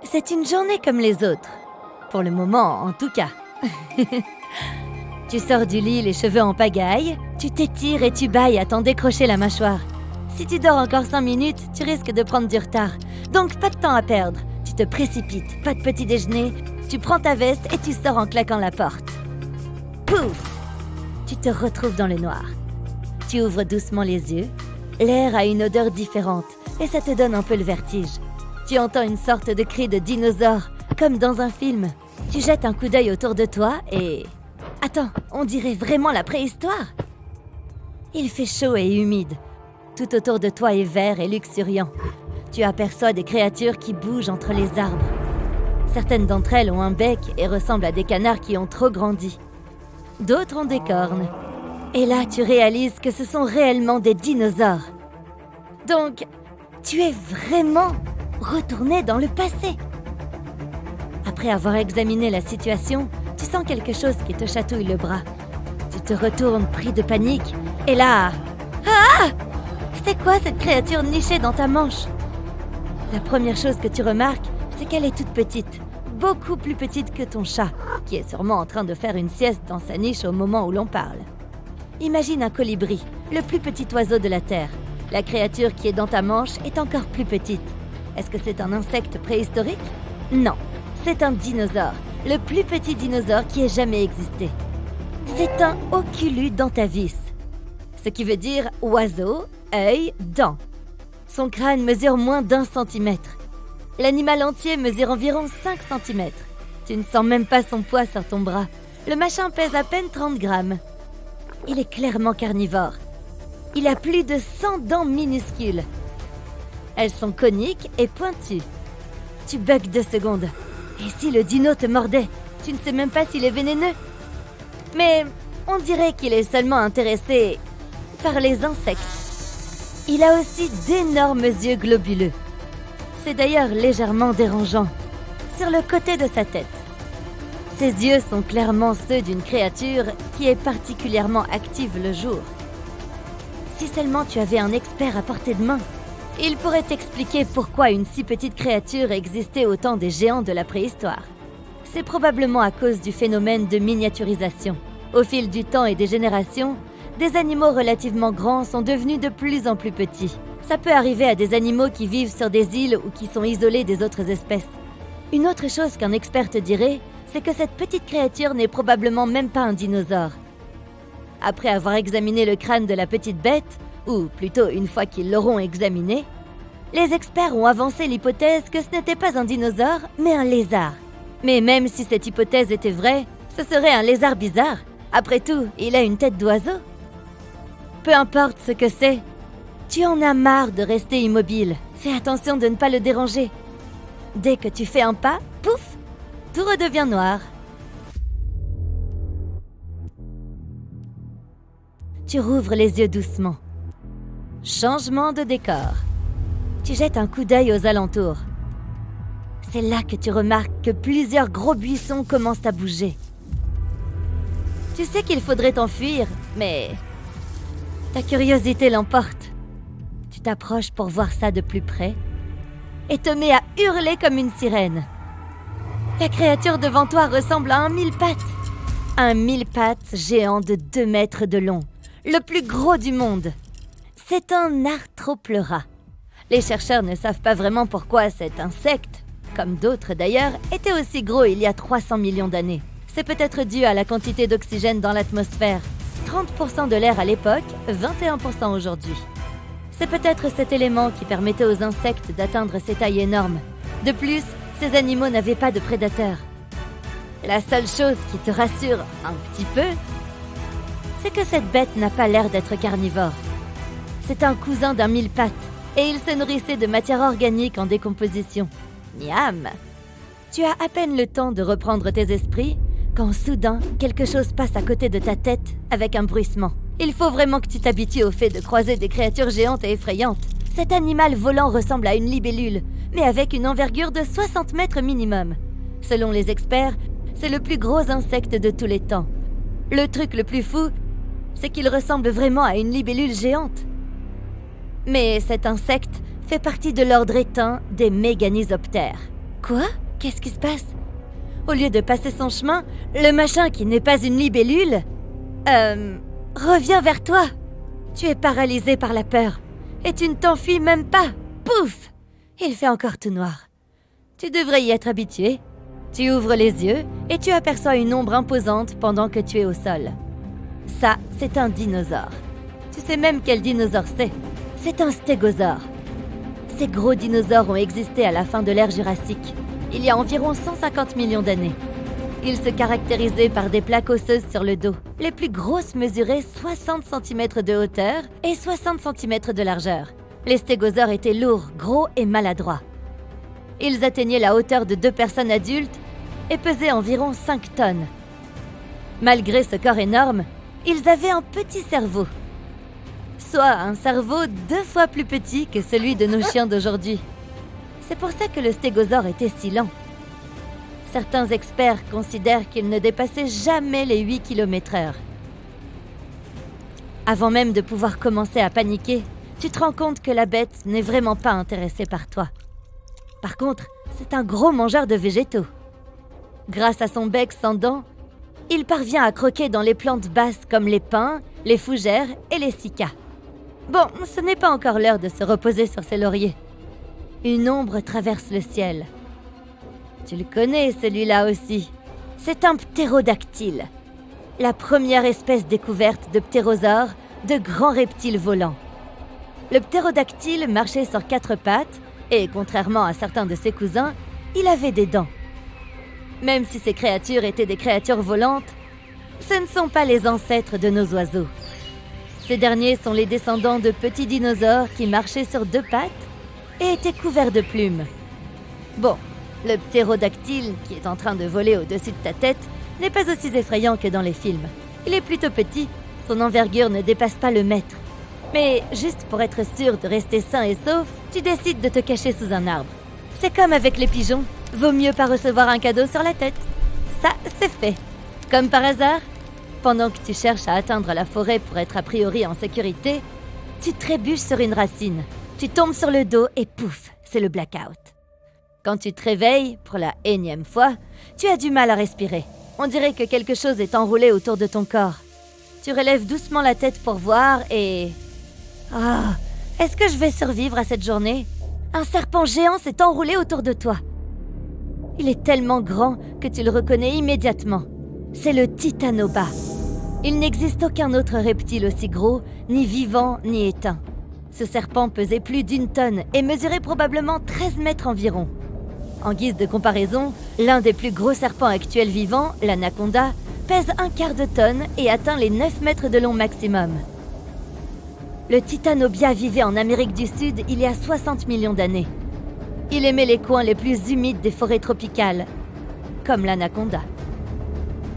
C'est une journée comme les autres. Pour le moment, en tout cas. Tu sors du lit les cheveux en pagaille, tu t'étires et tu bâilles à t'en décrocher la mâchoire. Si tu dors encore 5 minutes, tu risques de prendre du retard. Donc pas de temps à perdre. Tu te précipites, pas de petit déjeuner, tu prends ta veste et tu sors en claquant la porte. Pouf! Tu te retrouves dans le noir. Tu ouvres doucement les yeux. L'air a une odeur différente et ça te donne un peu le vertige. Tu entends une sorte de cri de dinosaure, comme dans un film. Tu jettes un coup d'œil autour de toi et... Attends, on dirait vraiment la préhistoire. Il fait chaud et humide. Tout autour de toi est vert et luxuriant. Tu aperçois des créatures qui bougent entre les arbres. Certaines d'entre elles ont un bec et ressemblent à des canards qui ont trop grandi. D'autres ont des cornes. Et là, tu réalises que ce sont réellement des dinosaures. Donc, tu es vraiment retourné dans le passé. Après avoir examiné la situation, tu sens quelque chose qui te chatouille le bras. Tu te retournes pris de panique, et là... Ah! C'est quoi cette créature nichée dans ta manche? La première chose que tu remarques, c'est qu'elle est toute petite, beaucoup plus petite que ton chat, qui est sûrement en train de faire une sieste dans sa niche au moment où l'on parle. Imagine un colibri, le plus petit oiseau de la Terre. La créature qui est dans ta manche est encore plus petite. Est-ce que c'est un insecte préhistorique? Non, c'est un dinosaure, le plus petit dinosaure qui ait jamais existé. C'est un Oculudentavis, ce qui veut dire oiseau, œil, dent. Son crâne mesure moins d'1 centimètre. L'animal entier mesure environ 5 centimètres. Tu ne sens même pas son poids sur ton bras. Le machin pèse à peine 30 grammes. Il est clairement carnivore. Il a plus de 100 dents minuscules. Elles sont coniques et pointues. Tu bugs 2 secondes. Et si le dino te mordait, tu ne sais même pas s'il est vénéneux. Mais on dirait qu'il est seulement intéressé par les insectes. Il a aussi d'énormes yeux globuleux. C'est d'ailleurs légèrement dérangeant, sur le côté de sa tête. Ses yeux sont clairement ceux d'une créature qui est particulièrement active le jour. Si seulement tu avais un expert à portée de main, il pourrait t'expliquer pourquoi une si petite créature existait au temps des géants de la préhistoire. C'est probablement à cause du phénomène de miniaturisation. Au fil du temps et des générations, des animaux relativement grands sont devenus de plus en plus petits. Ça peut arriver à des animaux qui vivent sur des îles ou qui sont isolés des autres espèces. Une autre chose qu'un expert te dirait, c'est que cette petite créature n'est probablement même pas un dinosaure. Après avoir examiné le crâne de la petite bête, ou plutôt une fois qu'ils l'auront examiné, les experts ont avancé l'hypothèse que ce n'était pas un dinosaure, mais un lézard. Mais même si cette hypothèse était vraie, ce serait un lézard bizarre. Après tout, il a une tête d'oiseau. Peu importe ce que c'est, tu en as marre de rester immobile. Fais attention de ne pas le déranger. Dès que tu fais un pas, pouf, tout redevient noir. Tu rouvres les yeux doucement. Changement de décor. Tu jettes un coup d'œil aux alentours. C'est là que tu remarques que plusieurs gros buissons commencent à bouger. Tu sais qu'il faudrait t'enfuir, mais ta curiosité l'emporte. Tu t'approches pour voir ça de plus près et te mets à hurler comme une sirène. La créature devant toi ressemble à un mille-pattes. Un mille-pattes géant de 2 mètres de long, le plus gros du monde. C'est un arthropleura. Les chercheurs ne savent pas vraiment pourquoi cet insecte, comme d'autres d'ailleurs, était aussi gros il y a 300 millions d'années. C'est peut-être dû à la quantité d'oxygène dans l'atmosphère. 30% de l'air à l'époque, 21% aujourd'hui. C'est peut-être cet élément qui permettait aux insectes d'atteindre ces tailles énormes. De plus, ces animaux n'avaient pas de prédateurs. La seule chose qui te rassure un petit peu, c'est que cette bête n'a pas l'air d'être carnivore. C'est un cousin d'un mille-pattes, et il se nourrissait de matière organique en décomposition. Miam! Tu as à peine le temps de reprendre tes esprits, quand soudain, quelque chose passe à côté de ta tête avec un bruissement. Il faut vraiment que tu t'habitues au fait de croiser des créatures géantes et effrayantes. Cet animal volant ressemble à une libellule, mais avec une envergure de 60 mètres minimum. Selon les experts, c'est le plus gros insecte de tous les temps. Le truc le plus fou, c'est qu'il ressemble vraiment à une libellule géante. Mais cet insecte fait partie de l'ordre éteint des méganisoptères. Quoi? Qu'est-ce qui se passe? Au lieu de passer son chemin, le machin qui n'est pas une libellule, revient vers toi. Tu es paralysé par la peur et tu ne t'enfuis même pas. Pouf! Il fait encore tout noir. Tu devrais y être habitué. Tu ouvres les yeux et tu aperçois une ombre imposante pendant que tu es au sol. Ça, c'est un dinosaure. Tu sais même quel dinosaure c'est. C'est un stégosaure. Ces gros dinosaures ont existé à la fin de l'ère Jurassique, il y a environ 150 millions d'années. Ils se caractérisaient par des plaques osseuses sur le dos. Les plus grosses mesuraient 60 cm de hauteur et 60 cm de largeur. Les stégosaures étaient lourds, gros et maladroits. Ils atteignaient la hauteur de 2 personnes adultes et pesaient environ 5 tonnes. Malgré ce corps énorme, ils avaient un petit cerveau. Soit un cerveau 2 fois plus petit que celui de nos chiens d'aujourd'hui. C'est pour ça que le stégosaure était si lent. Certains experts considèrent qu'il ne dépassait jamais les 8 km/h. Avant même de pouvoir commencer à paniquer, tu te rends compte que la bête n'est vraiment pas intéressée par toi. Par contre, c'est un gros mangeur de végétaux. Grâce à son bec sans dents, il parvient à croquer dans les plantes basses comme les pins, les fougères et les cycas. Bon, ce n'est pas encore l'heure de se reposer sur ses lauriers. Une ombre traverse le ciel. Tu le connais, celui-là aussi. C'est un ptérodactyle. La première espèce découverte de ptérosaures, de grands reptiles volants. Le ptérodactyle marchait sur 4 pattes et, contrairement à certains de ses cousins, il avait des dents. Même si ces créatures étaient des créatures volantes, ce ne sont pas les ancêtres de nos oiseaux. Ces derniers sont les descendants de petits dinosaures qui marchaient sur 2 pattes et étaient couverts de plumes. Bon, le ptérodactyle qui est en train de voler au-dessus de ta tête n'est pas aussi effrayant que dans les films. Il est plutôt petit, son envergure ne dépasse pas le mètre. Mais juste pour être sûr de rester sain et sauf, tu décides de te cacher sous un arbre. C'est comme avec les pigeons, vaut mieux pas recevoir un cadeau sur la tête. Ça, c'est fait. Comme par hasard, pendant que tu cherches à atteindre la forêt pour être a priori en sécurité, tu trébuches sur une racine. Tu tombes sur le dos et pouf, c'est le blackout. Quand tu te réveilles, pour la énième fois, tu as du mal à respirer. On dirait que quelque chose est enroulé autour de ton corps. Tu relèves doucement la tête pour voir et... Ah, est-ce que je vais survivre à cette journée? Un serpent géant s'est enroulé autour de toi. Il est tellement grand que tu le reconnais immédiatement. C'est le titanoba. Il n'existe aucun autre reptile aussi gros, ni vivant, ni éteint. Ce serpent pesait plus d'1 tonne et mesurait probablement 13 mètres environ. En guise de comparaison, l'un des plus gros serpents actuels vivants, l'anaconda, pèse 1/4 de tonne et atteint les 9 mètres de long maximum. Le titanobia vivait en Amérique du Sud il y a 60 millions d'années. Il aimait les coins les plus humides des forêts tropicales, comme l'anaconda.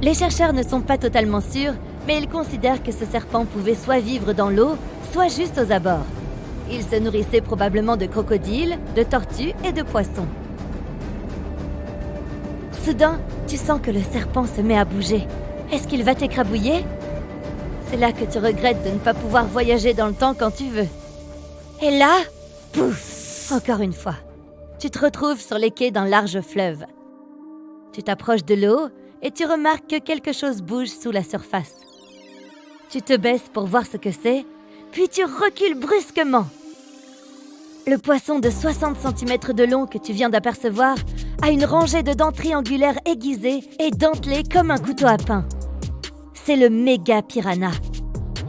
Les chercheurs ne sont pas totalement sûrs, mais ils considèrent que ce serpent pouvait soit vivre dans l'eau, soit juste aux abords. Il se nourrissait probablement de crocodiles, de tortues et de poissons. Soudain, tu sens que le serpent se met à bouger. Est-ce qu'il va t'écrabouiller? C'est là que tu regrettes de ne pas pouvoir voyager dans le temps quand tu veux. Et là, pouf, encore une fois. Tu te retrouves sur les quais d'un large fleuve. Tu t'approches de l'eau et tu remarques que quelque chose bouge sous la surface. Tu te baisses pour voir ce que c'est, puis tu recules brusquement. Le poisson de 60 cm de long que tu viens d'apercevoir a une rangée de dents triangulaires aiguisées et dentelées comme un couteau à pain. C'est le méga piranha.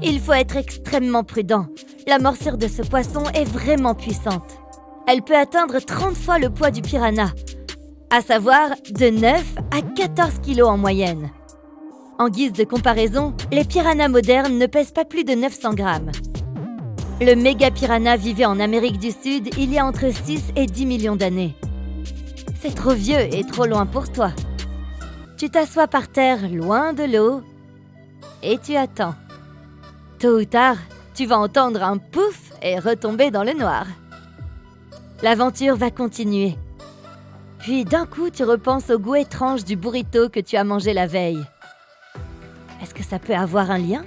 Il faut être extrêmement prudent. La morsure de ce poisson est vraiment puissante. Elle peut atteindre 30 fois le poids du piranha, à savoir de 9 à 14 kilos en moyenne. En guise de comparaison, les piranhas modernes ne pèsent pas plus de 900 grammes. Le méga piranha vivait en Amérique du Sud il y a entre 6 et 10 millions d'années. C'est trop vieux et trop loin pour toi. Tu t'assois par terre, loin de l'eau, et tu attends. Tôt ou tard, tu vas entendre un pouf et retomber dans le noir. L'aventure va continuer. Puis d'un coup, tu repenses au goût étrange du burrito que tu as mangé la veille. Est-ce que ça peut avoir un lien ?